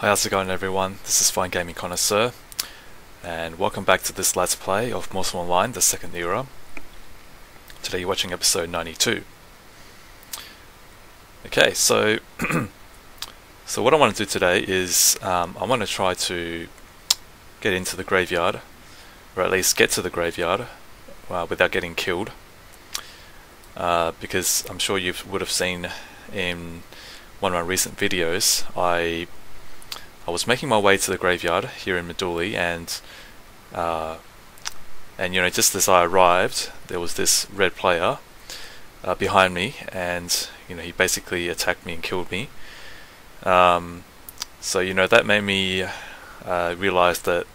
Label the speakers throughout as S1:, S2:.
S1: Hi, how's it going everyone? This is Fine Gaming Connoisseur, and welcome back to this Let's Play of Morsel Online, the second era. Today you're watching episode 92. Okay, so so what I want to do today is I want to try to get into the graveyard, or at least get to the graveyard without getting killed. Because I'm sure you would have seen in one of my recent videos, I was making my way to the graveyard here in Meduli, and you know, just as I arrived, there was this red player behind me, and you know, he basically attacked me and killed me. So you know, that made me realize that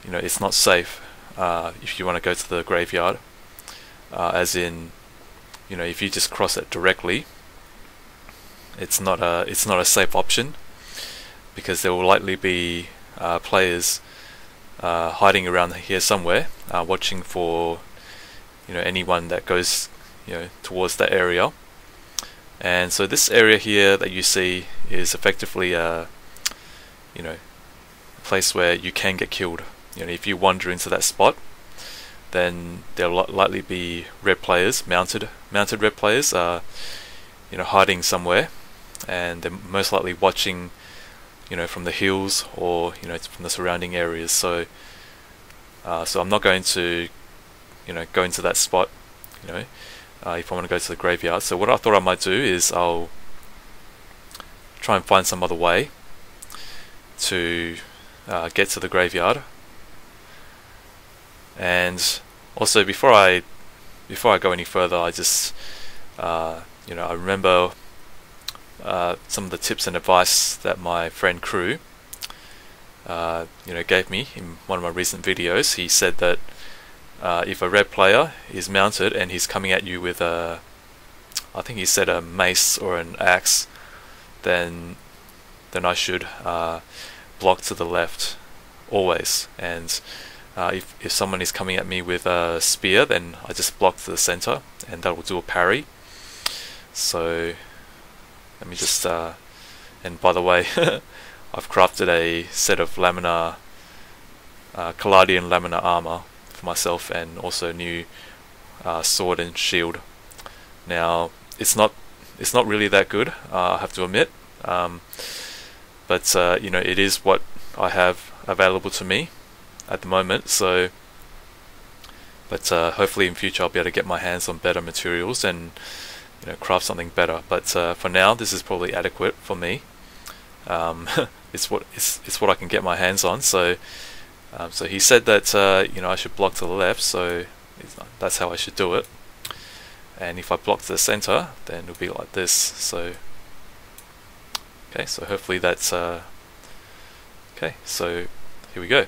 S1: you know, it's not safe if you want to go to the graveyard, as in, you know, if you just cross it directly, it's not a safe option, because there will likely be players hiding around here somewhere, watching for, you know, anyone that goes, you know, towards that area. And so this area here that you see is effectively a, you know, a place where you can get killed. You know, if you wander into that spot, then there'll likely be red players, mounted red players, you know, hiding somewhere, and they're most likely watching, you know, from the hills or, you know, from the surrounding areas. So so I'm not going to, you know, go into that spot, you know, if I want to go to the graveyard. So what I thought I might do is I'll try and find some other way to get to the graveyard. And also, before I go any further, I just you know, I remember some of the tips and advice that my friend Crew you know, gave me in one of my recent videos. He said that if a red player is mounted and he's coming at you with a, I think he said a mace or an axe, then I should block to the left always. And if someone is coming at me with a spear, then I just block to the center, and that will do a parry. So let me just, and by the way, I've crafted a set of laminar, Caladian laminar armor for myself, and also new sword and shield. Now, it's not really that good, I have to admit, but you know, it is what I have available to me at the moment. So, but hopefully in future I'll be able to get my hands on better materials and, you know, craft something better. But for now, this is probably adequate for me. It's what I can get my hands on. So so he said that you know, I should block to the left, so that's how I should do it. And if I block to the center, then it'll be like this. So okay, so hopefully that's okay. So here we go.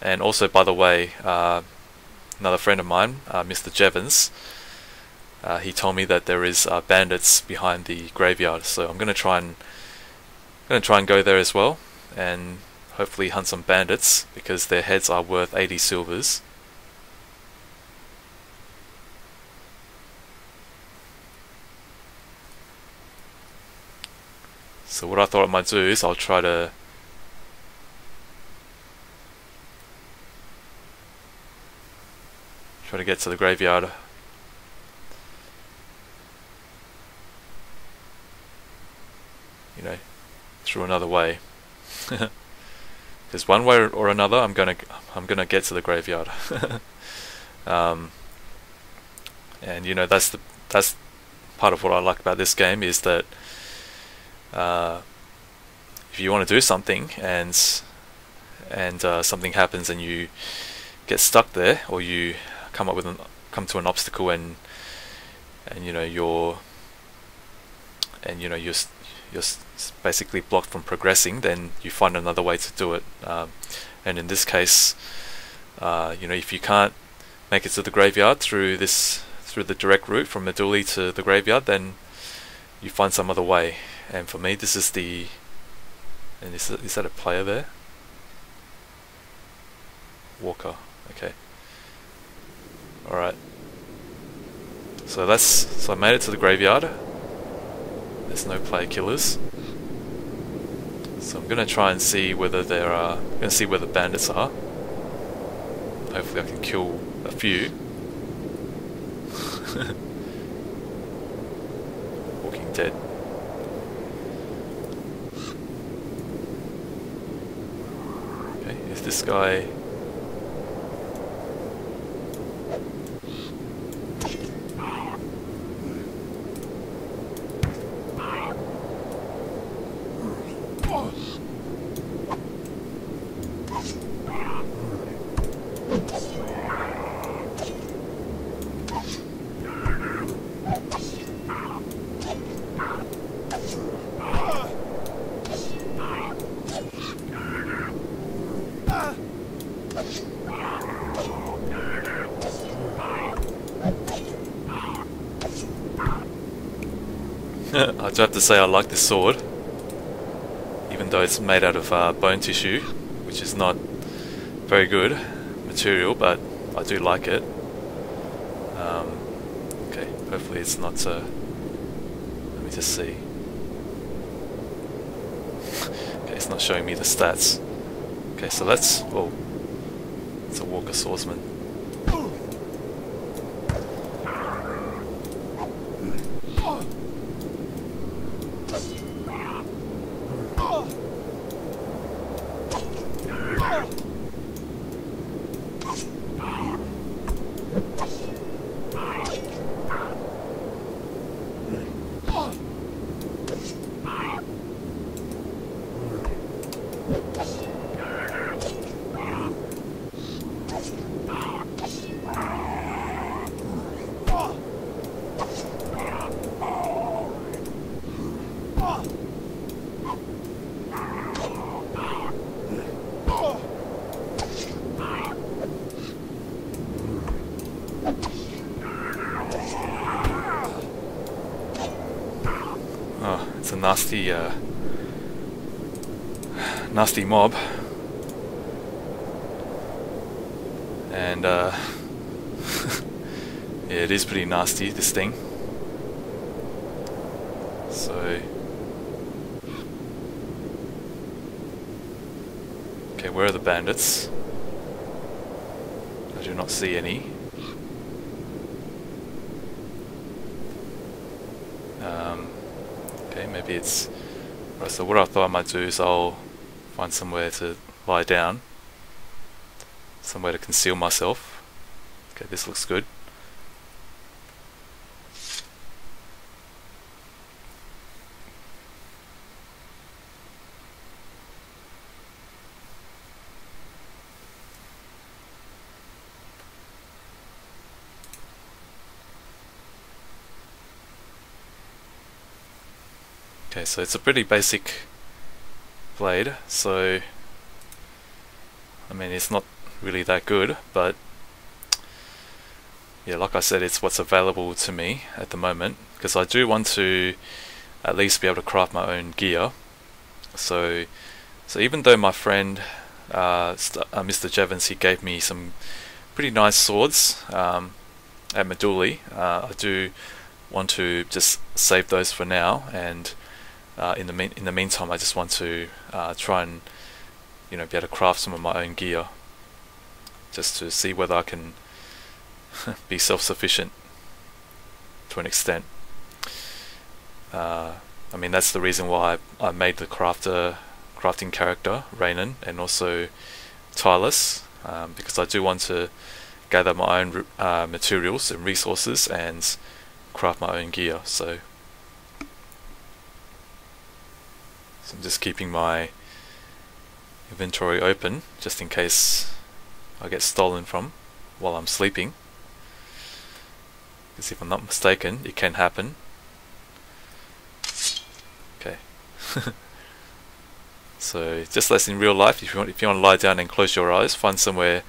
S1: And also, by the way, another friend of mine, Mr. Jevons, he told me that there is bandits behind the graveyard, so I'm going to try and go there as well, and hopefully hunt some bandits, because their heads are worth 80 silvers. So what I thought I might do is I'll try to get to the graveyard. You know, through another way. Because one way or another, I'm gonna get to the graveyard. And you know, that's part of what I like about this game, is that if you want to do something and something happens and you get stuck there, or you come to an obstacle, and you know, you're basically blocked from progressing, then you find another way to do it. And in this case, you know, if you can't make it to the graveyard through the direct route from Meduli to the graveyard, then you find some other way. And for me, this is the, and is that a player there? Walker. Okay. Alright. So I made it to the graveyard. There's no player killers. So I'm gonna try and see whether there are. I'm gonna see where the bandits are. Hopefully I can kill a few. Walking Dead. Okay, is this guy... I do have to say I like this sword, even though it's made out of bone tissue, which is not very good material, but I do like it. Okay, hopefully it's not... let me just see. Okay, it's not showing me the stats. Okay, so that's... Oh, it's a Walker Swordsman. Oh, it's a nasty, nasty mob, and yeah, it is pretty nasty, this thing. So, okay, where are the bandits? I do not see any. Okay, maybe it's... Right, so what I thought I might do is I'll find somewhere to lie down. Somewhere to conceal myself. Okay, this looks good. Okay, so it's a pretty basic blade, so I mean it's not really that good, but yeah, like I said, it's what's available to me at the moment, because I do want to at least be able to craft my own gear. So even though my friend Mr. Jevons, he gave me some pretty nice swords at Meduli, I do want to just save those for now, and in the meantime, I just want to try and be able to craft some of my own gear, just to see whether I can be self-sufficient to an extent. I mean, that's the reason why I made the crafting character Raynon, and also Tylus, because I do want to gather my own materials and resources and craft my own gear. So I'm just keeping my inventory open just in case I get stolen from while I'm sleeping, because if I'm not mistaken, it can happen. Okay. So just as in real life, if you want to lie down and close your eyes, find somewhere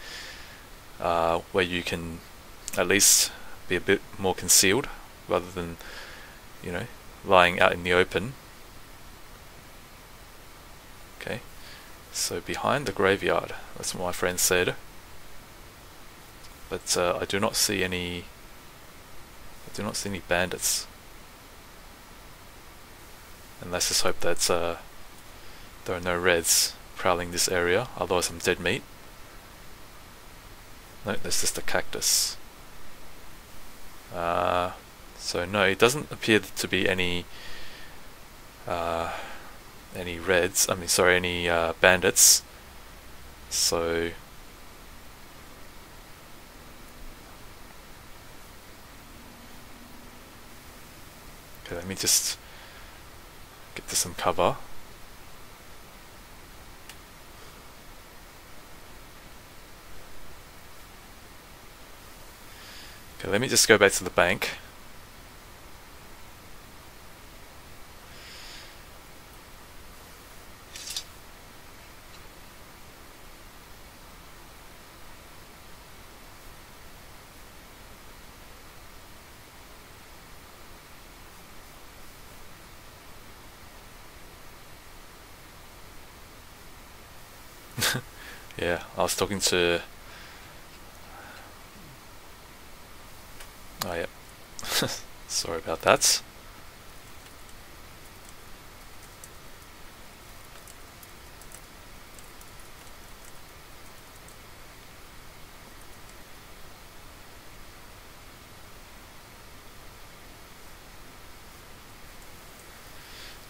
S1: where you can at least be a bit more concealed, rather than lying out in the open. Okay, so behind the graveyard, that's what my friend said, but I do not see any bandits, and let's just hope that there are no reds prowling this area, otherwise I'm dead meat. No, there's just a cactus. So no, it doesn't appear to be any reds. I mean, sorry, any bandits. So okay, let me just get to some cover. Okay, let me just go back to the bank. Yeah, I was talking to... Oh, yeah. Sorry about that.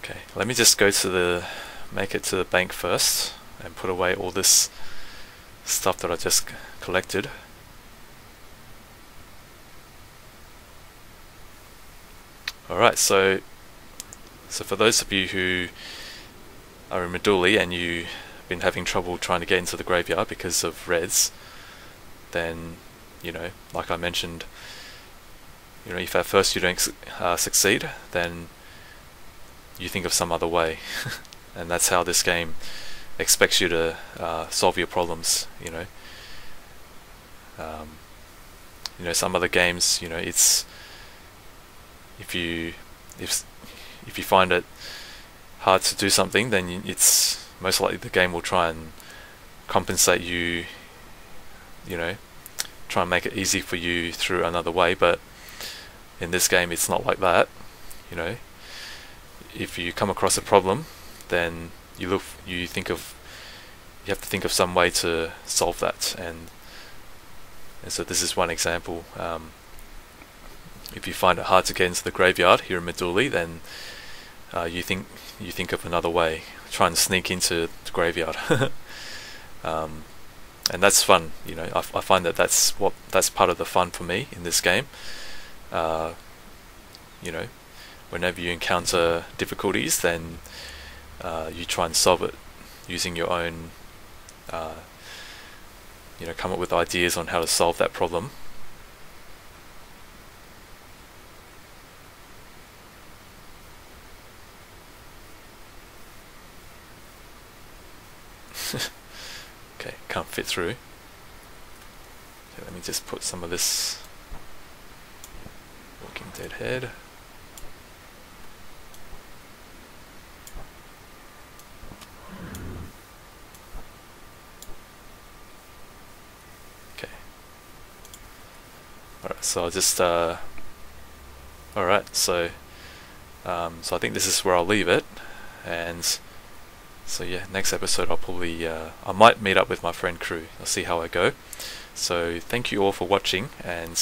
S1: Okay, let me just go to the... make it to the bank first and put away all this stuff that I just collected. Alright, so for those of you who are in Meduli and you've been having trouble trying to get into the graveyard because of reds, then, you know, like I mentioned, you know, if at first you don't succeed, then you think of some other way. And that's how this game expects you to solve your problems, you know. You know, some other games, you know, it's if you find it hard to do something, then it's most likely the game will try and compensate you, you know, try and make it easy for you through another way. But in this game, it's not like that. You know, if you come across a problem, then you have to think of some way to solve that. And so this is one example. If you find it hard to get into the graveyard here in Meduli, then you think of another way, try and sneak into the graveyard. And that's fun, you know. I find that that's part of the fun for me in this game. You know, whenever you encounter difficulties, then you try and solve it using your own, you know, come up with ideas on how to solve that problem. Okay, can't fit through. Okay, let me just put some of this Walking Dead head. Okay. Alright, so I'll just alright, so I think this is where I'll leave it. And so yeah, next episode I'll probably I might meet up with my friend Crew. I'll see how I go. So thank you all for watching, and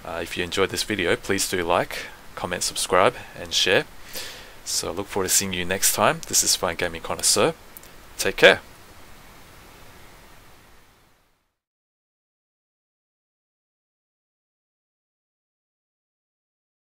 S1: if you enjoyed this video, please do like, comment, subscribe and share. So I look forward to seeing you next time. This is Fine Gaming Connoisseur. Take care.